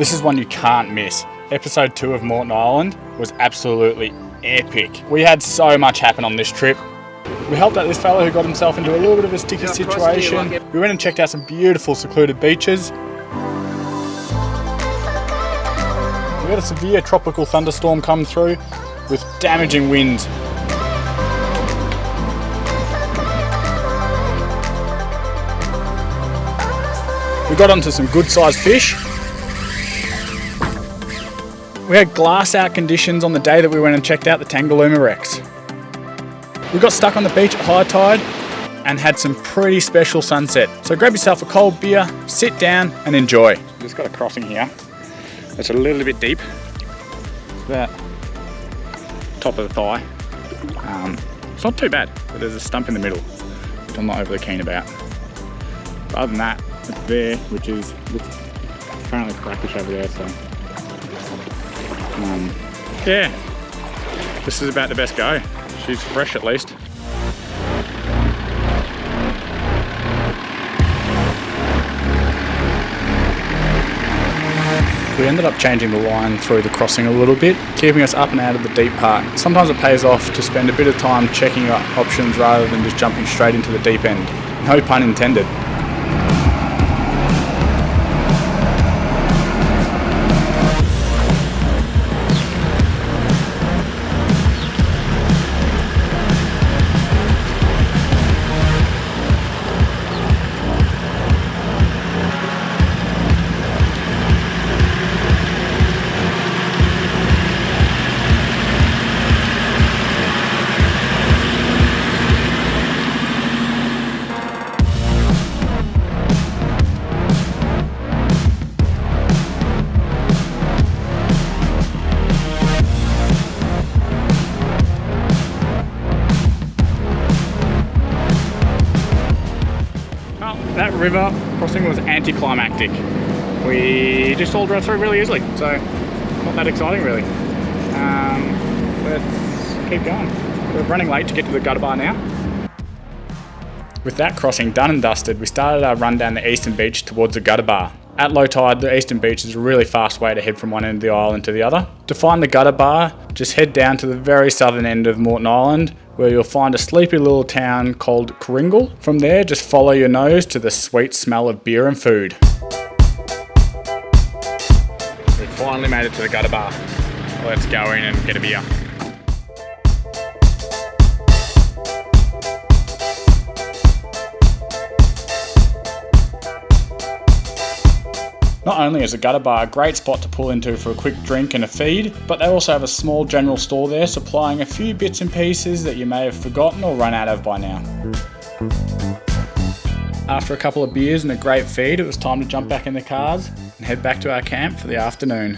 This is one you can't miss. Episode 2 of Moreton Island was absolutely epic. We had so much happen on this trip. We helped out this fellow who got himself into a little bit of a sticky situation. We went and checked out some beautiful secluded beaches. We had a severe tropical thunderstorm come through with damaging winds. We got onto some good sized fish. We had glass out conditions on the day that we went and checked out the Tangalooma wrecks. We got stuck on the beach at high tide and had some pretty special sunset. So grab yourself a cold beer, sit down and enjoy. Just got a crossing here. It's a little bit deep. It's about top of the thigh. It's not too bad, but there's a stump in the middle, which I'm not overly keen about. But other than that, it's there, which is apparently crackish over there, so yeah, this is about the best go. She's fresh at least. We ended up changing the line through the crossing a little bit, keeping us up and out of the deep part. Sometimes it pays off to spend a bit of time checking out options rather than just jumping straight into the deep end. No pun intended. That river crossing was anticlimactic. We just all drove through really easily, so not that exciting really. Let's keep going. We're running late to get to the gutter bar now. With that crossing done and dusted, we started our run down the eastern beach towards the gutter bar. At low tide, the eastern beach is a really fast way to head from one end of the island to the other. To find the gutter bar, just head down to the very southern end of Moreton Island, where you'll find a sleepy little town called Kringle. From there, just follow your nose to the sweet smell of beer and food. We've finally made it to the gutter bar. Let's go in and get a beer. Not only is the gutter bar a great spot to pull into for a quick drink and a feed, but they also have a small general store there supplying a few bits and pieces that you may have forgotten or run out of by now. After a couple of beers and a great feed, it was time to jump back in the cars and head back to our camp for the afternoon.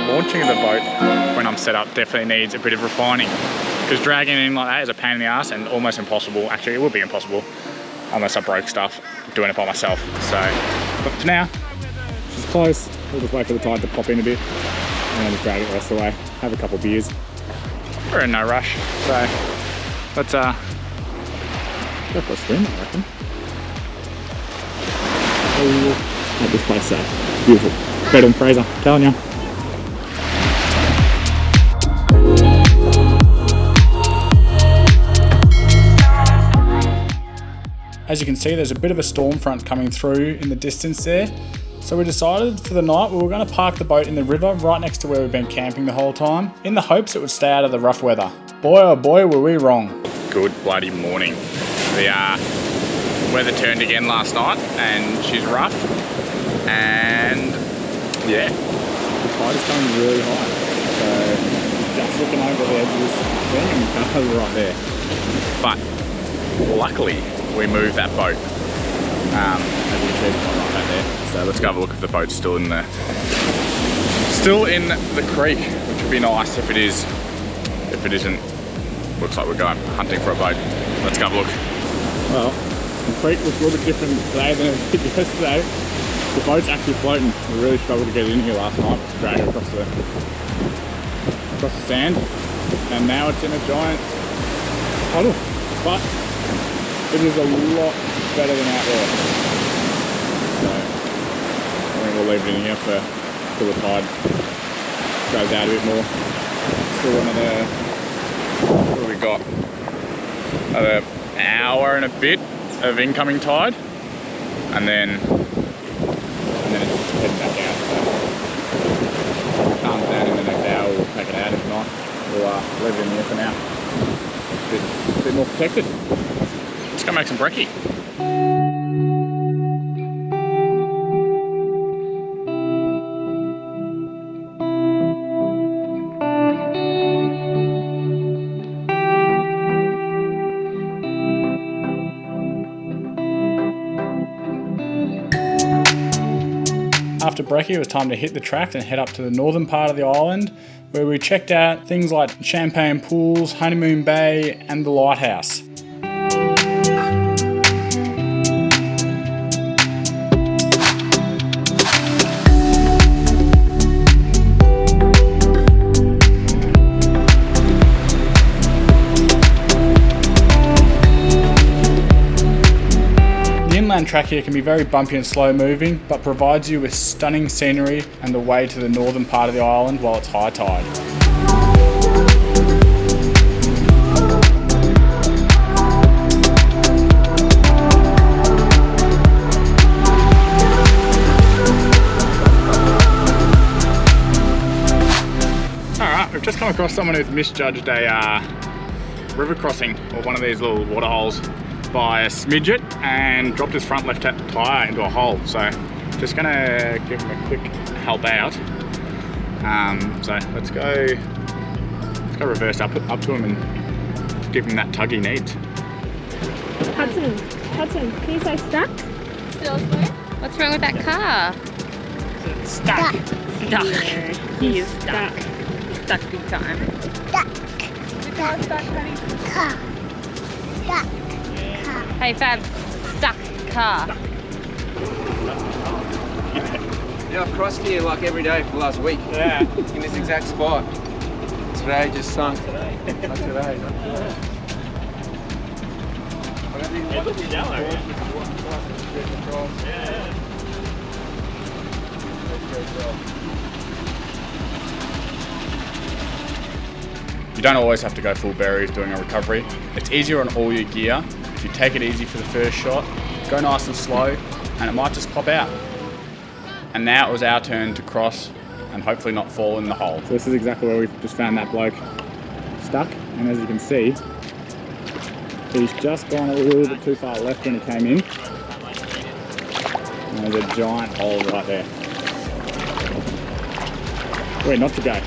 Launching of the boat when I'm set up definitely needs a bit of refining, because dragging in like that is a pain in the ass and almost impossible. Actually, it would be impossible unless I broke stuff doing it by myself. So, but for now, she's close. We'll just wait for the tide to pop in a bit and then just drag it the rest of the way. Have a couple of beers. We're in no rush, so let's go for a swim, I reckon. Oh, at this place, beautiful. Better than Fraser, I'm telling you. As you can see, there's a bit of a storm front coming through in the distance there. So we decided for the night we were going to park the boat in the river right next to where we've been camping the whole time, in the hopes it would stay out of the rough weather. Boy oh boy were we wrong. Good bloody morning. The weather turned again last night and she's rough, and yeah, the tide is coming really high. So just looking over the edge of this thing and cars right there. But luckily we moved that boat. As you can see, it's right back there. So let's go have a look if the boat's still in the creek, which would be nice if it is. If it isn't, looks like we're going hunting for a boat. Let's go have a look. Well, the creek looks a little bit different today than it did yesterday. The boat's actually floating. We really struggled to get it in here last night, drag it across the sand, and now it's in a giant puddle. But it is a lot better than out there. So I think we'll leave it in here till the tide goes out a bit more. Still another, what have we got? Another hour and a bit of incoming tide, and then it's heading back out. So if it calms down in the next hour, we'll take it out. If not, we'll leave it in here for now. A bit more protected. Let's go make some brekkie. After brekkie, it was time to hit the tracks and head up to the northern part of the island, where we checked out things like Champagne Pools, Honeymoon Bay, and the lighthouse. The inland track here can be very bumpy and slow moving, but provides you with stunning scenery and the way to the northern part of the island while it's high tide. Alright, we've just come across someone who's misjudged a river crossing, or one of these little water holes, by a smidget and dropped his front left tyre into a hole. So just gonna give him a quick help out. So let's go reverse up to him and give him that tug he needs. Hudson, can you say stuck? Still slow? What's wrong with that car? Stuck. Yeah, he is stuck. He's stuck big time. Stuck. The car's stuck, honey. Car. Stuck. Hey Fab, stuck car. Yeah, I've crossed here like every day for the last week. Yeah. In this exact spot. Today just sunk. Not today. It looks yellow. You don't always have to go full berries doing a recovery. It's easier on all your gear. If you take it easy for the first shot, go nice and slow, and it might just pop out. And now it was our turn to cross and hopefully not fall in the hole. So this is exactly where we've just found that bloke stuck, and as you can see, he's just gone a little bit too far left when he came in. And there's a giant hole right there. Where not to go.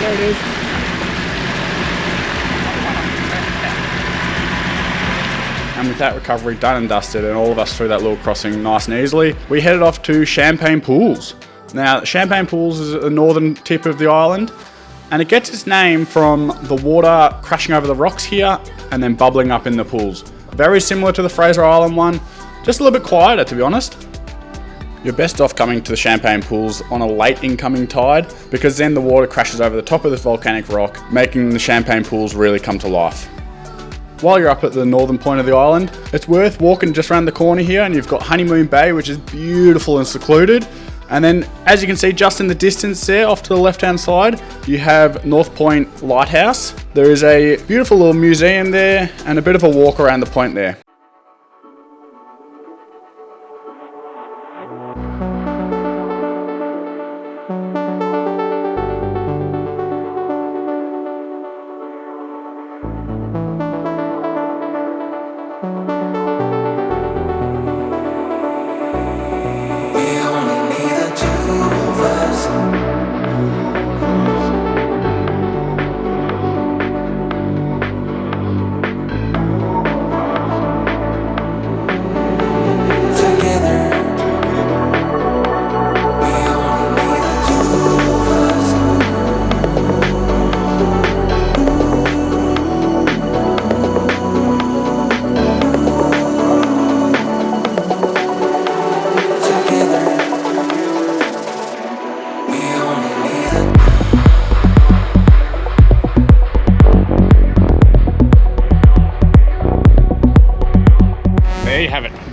There it is. And with that recovery done and dusted and all of us through that little crossing nice and easily, we headed off to Champagne Pools. Now, Champagne Pools is the northern tip of the island, and it gets its name from the water crashing over the rocks here and then bubbling up in the pools. Very similar to the Fraser Island one, just a little bit quieter to be honest. You're best off coming to the Champagne Pools on a late incoming tide, because then the water crashes over the top of this volcanic rock, making the Champagne Pools really come to life. while you're up at the northern point of the island, it's worth walking just around the corner here, and you've got Honeymoon Bay, which is beautiful and secluded. And then, as you can see just in the distance there, off to the left-hand side, you have North Point Lighthouse. There is a beautiful little museum there and a bit of a walk around the point there.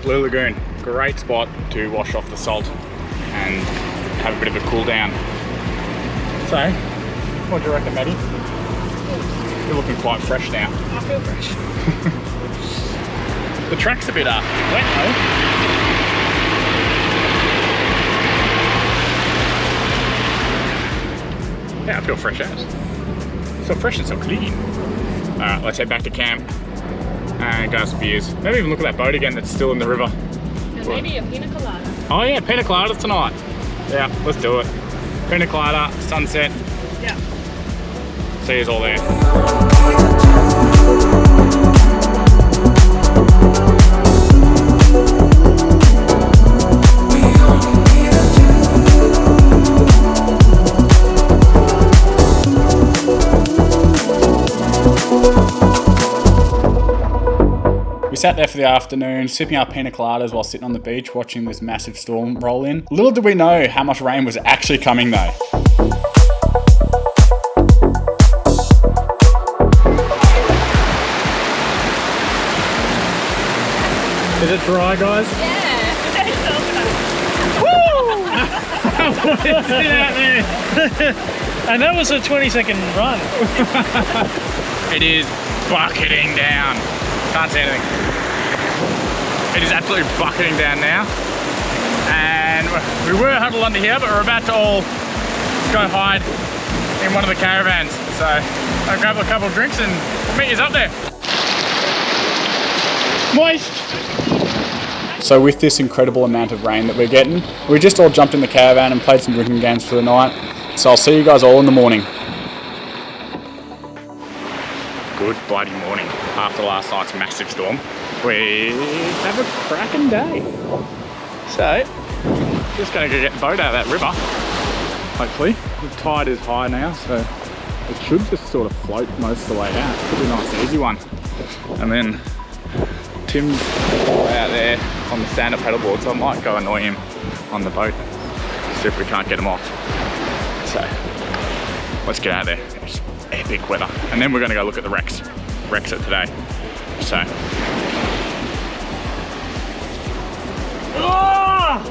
Blue Lagoon, great spot to wash off the salt and have a bit of a cool down. So, what do you reckon, Maddie? You're looking quite fresh now. I feel fresh. The track's a bit wet though. Yeah, I feel fresh as. So fresh and so clean. Alright, let's head back to camp and go have some beers. Maybe even look at that boat again that's still in the river. And maybe a pina colada. Oh yeah, pina coladas tonight. Yeah, let's do it. Pina colada, sunset. Yeah. See you all there. We sat there for the afternoon, sipping our pina coladas while sitting on the beach watching this massive storm roll in. Little did we know how much rain was actually coming though. Is it dry, guys? Yeah. Sit out there. And that was a 20-second run. It is bucketing down. Can't see anything. It is absolutely bucketing down now. And we were huddled under here, but we're about to all go hide in one of the caravans. So I'll grab a couple of drinks and we'll meet you up there. Moist! So with this incredible amount of rain that we're getting, we just all jumped in the caravan and played some drinking games for the night. So I'll see you guys all in the morning. Good bloody morning. After last night's massive storm, we have a cracking day. So, just gonna go get the boat out of that river. Hopefully, the tide is high now, so it should just sort of float most of the way out. Should be a nice easy one. And then Tim's out there on the stand-up paddleboard, so I might go annoy him on the boat, see if we can't get him off. So, let's get out there. It's epic weather. And then we're gonna go look at the wrecks at today. So. Oh!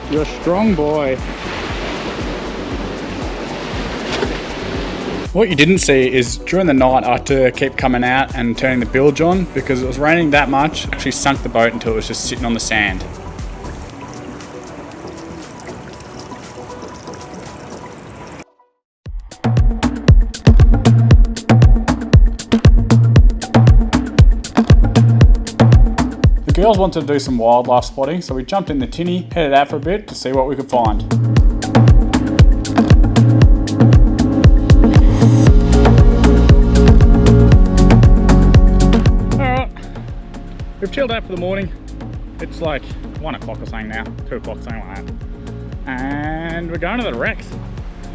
You're a strong boy. What you didn't see is during the night I had to keep coming out and turning the bilge on because it was raining that much. It actually sunk the boat until it was just sitting on the sand. The girls wanted to do some wildlife spotting, so we jumped in the tinny, headed out for a bit to see what we could find. We've chilled out for the morning. It's like 1 o'clock or something now, 2 o'clock, something like that. And we're going to the wrecks.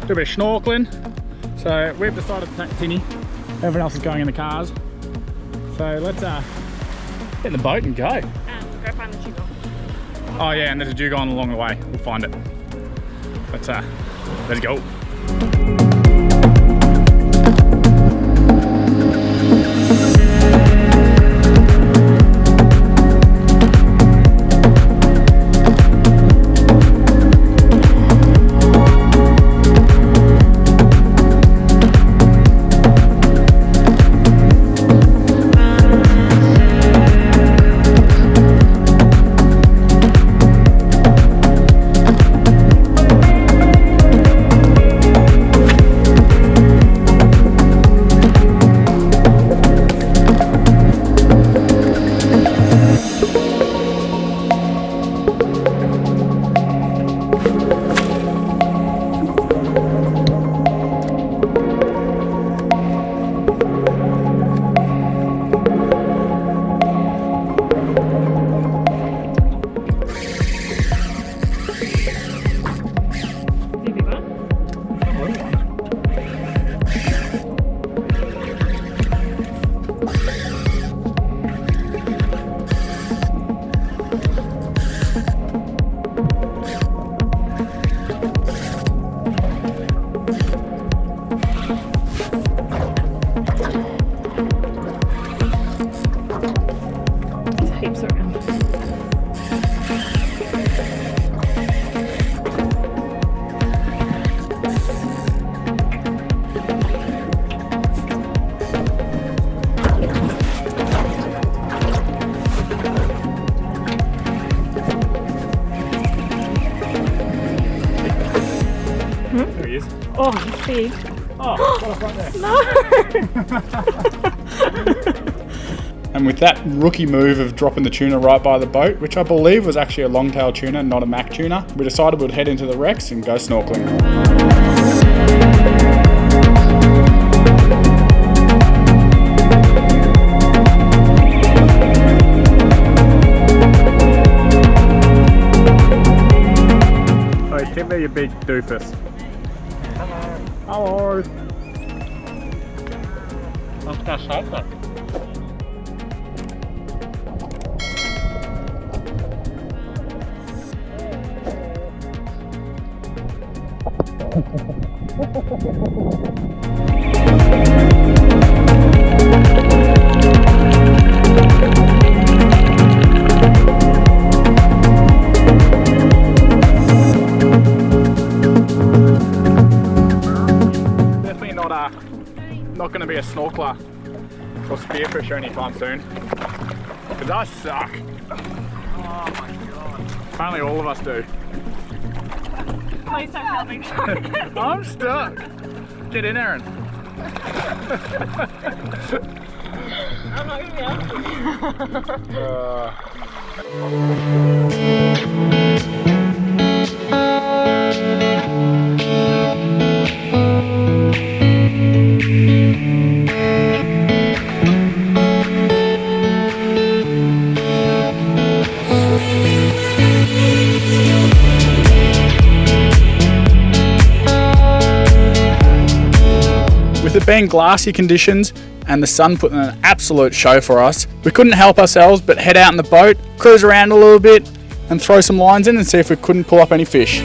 Do a bit of snorkeling. So we've decided to take Tinny. Everyone else is going in the cars. So let's get in the boat and go. Go find the dugong. Oh yeah, and there's a dugong along the way. We'll find it. Let's go. Oh, he's big. Oh, got up right there. No! And with that rookie move of dropping the tuna right by the boat, which I believe was actually a longtail tuna, not a mac tuna, we decided we'd head into the wrecks and go snorkeling. Hey, Timber, you big doofus. Hello. Hello. I'm gonna say that. Definitely not going to be a snorkeler or spearfisher anytime soon, because I suck. Oh my god. Apparently all of us do. Please don't help me. I'm stuck. Get in, Aaron. I'm not gonna be able to. With it being glassy conditions and the sun putting an absolute show for us, we couldn't help ourselves but head out in the boat, cruise around a little bit and throw some lines in and see if we couldn't pull up any fish.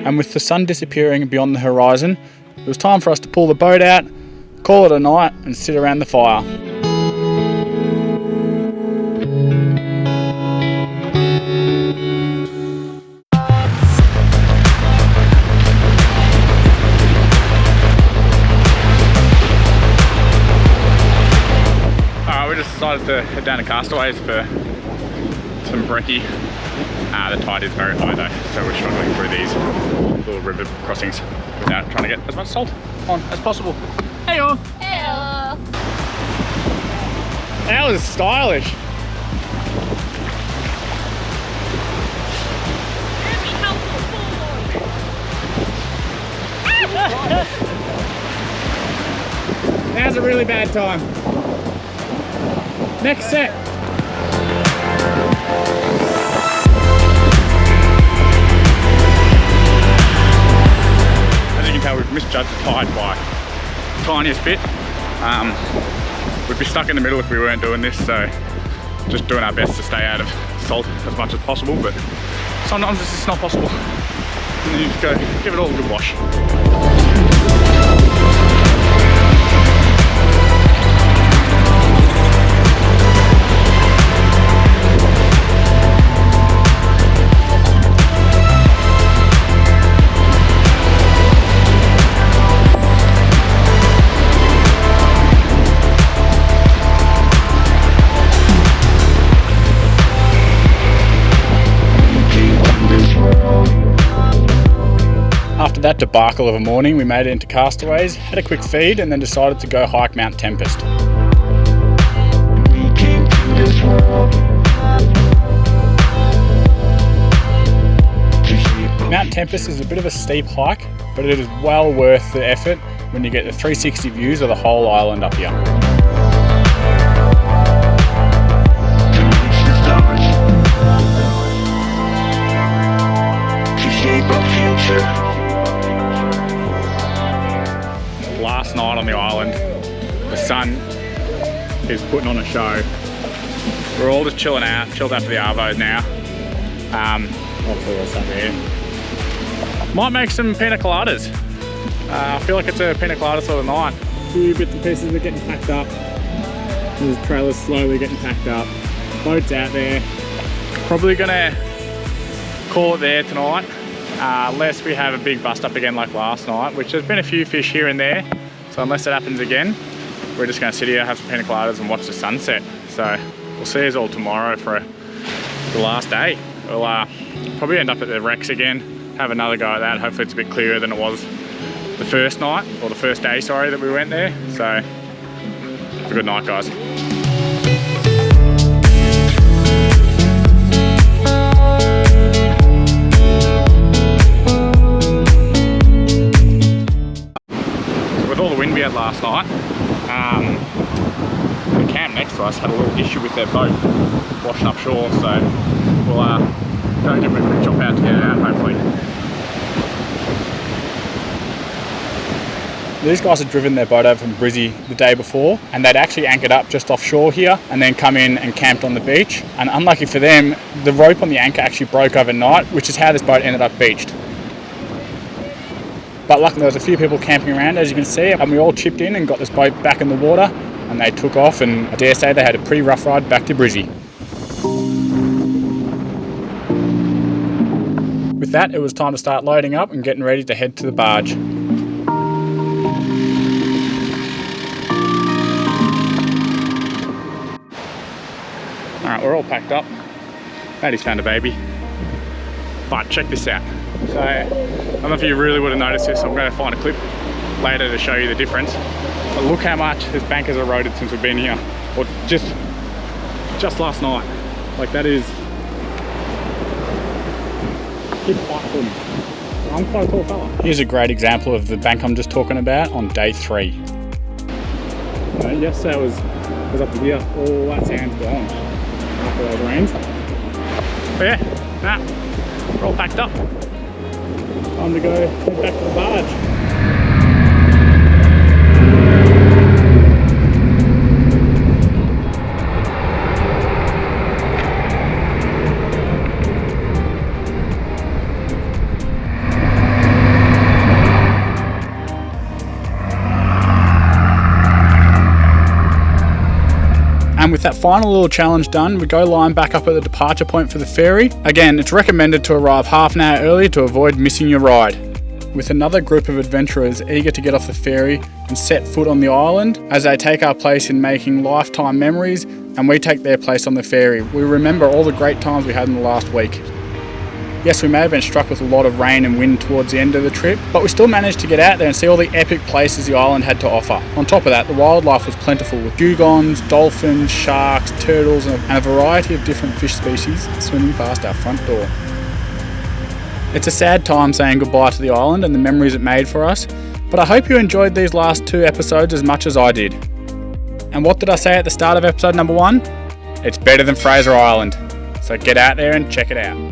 And with the sun disappearing beyond the horizon, it was time for us to pull the boat out, call it a night and sit around the fire. We just decided to head down to Castaways for some brekkie. The tide is very high though, so we're struggling through these little river crossings without trying to get as much salt on as possible. Hey y'all! Hello. That was stylish. Now's a really bad time. Next set. We've misjudged the tide by the tiniest bit. We'd be stuck in the middle if we weren't doing this, so just doing our best to stay out of salt as much as possible, but sometimes it's just not possible. And then you just go give it all a good wash. After that debacle of a morning, we made it into Castaways, had a quick feed and then decided to go hike Mount Tempest. Mount Tempest is a bit of a steep hike, but it is well worth the effort when you get the 360 views of the whole island up here. Last night on the island, the sun is putting on a show. We're all just chilled out for the arvos now. Hopefully there's some here. Might make some pina coladas. I feel like it's a pina colada sort of night. A few bits and pieces are getting packed up. There's trailers slowly getting packed up. Boat's out there. Probably gonna call it there tonight, unless we have a big bust up again like last night, which there's been a few fish here and there. So unless it happens again, we're just gonna sit here, have some pina coladas and watch the sunset. So we'll see us all tomorrow for the last day. We'll probably end up at the wrecks again, have another go at that. Hopefully it's a bit clearer than it was the first night, or the first day, sorry, that we went there. So have a good night, guys. With all the wind we had last night, the camp next to us had a little issue with their boat washing up shore, so we'll go and give them a quick chop out to get it out, hopefully. These guys had driven their boat over from Brizzy the day before, and they'd actually anchored up just offshore here and then come in and camped on the beach. And unlucky for them, the rope on the anchor actually broke overnight, which is how this boat ended up beached. But luckily there was a few people camping around, as you can see, and we all chipped in and got this boat back in the water, and they took off, and I dare say they had a pretty rough ride back to Brizzy. With that, it was time to start loading up and getting ready to head to the barge. Alright, we're all packed up. Maddie's found a baby. But check this out. So, I don't know if you really would have noticed this, I'm going to find a clip later to show you the difference. But look how much this bank has eroded since we've been here. Or just last night. Like that is... I'm quite a tall fella. Here's a great example of the bank I'm just talking about on day 3. Yesterday was up to here, all that sand's gone after those rains. But yeah, we're all packed up. Time to go head back to the barge. And with that final little challenge done, we go line back up at the departure point for the ferry. Again, it's recommended to arrive half an hour early to avoid missing your ride. With another group of adventurers eager to get off the ferry and set foot on the island, as they take our place in making lifetime memories and we take their place on the ferry. We remember all the great times we had in the last week. Yes, we may have been struck with a lot of rain and wind towards the end of the trip, but we still managed to get out there and see all the epic places the island had to offer. On top of that, the wildlife was plentiful with dugongs, dolphins, sharks, turtles, and a variety of different fish species swimming past our front door. It's a sad time saying goodbye to the island and the memories it made for us, but I hope you enjoyed these last 2 episodes as much as I did. And what did I say at the start of episode number 1? It's better than Fraser Island. So get out there and check it out.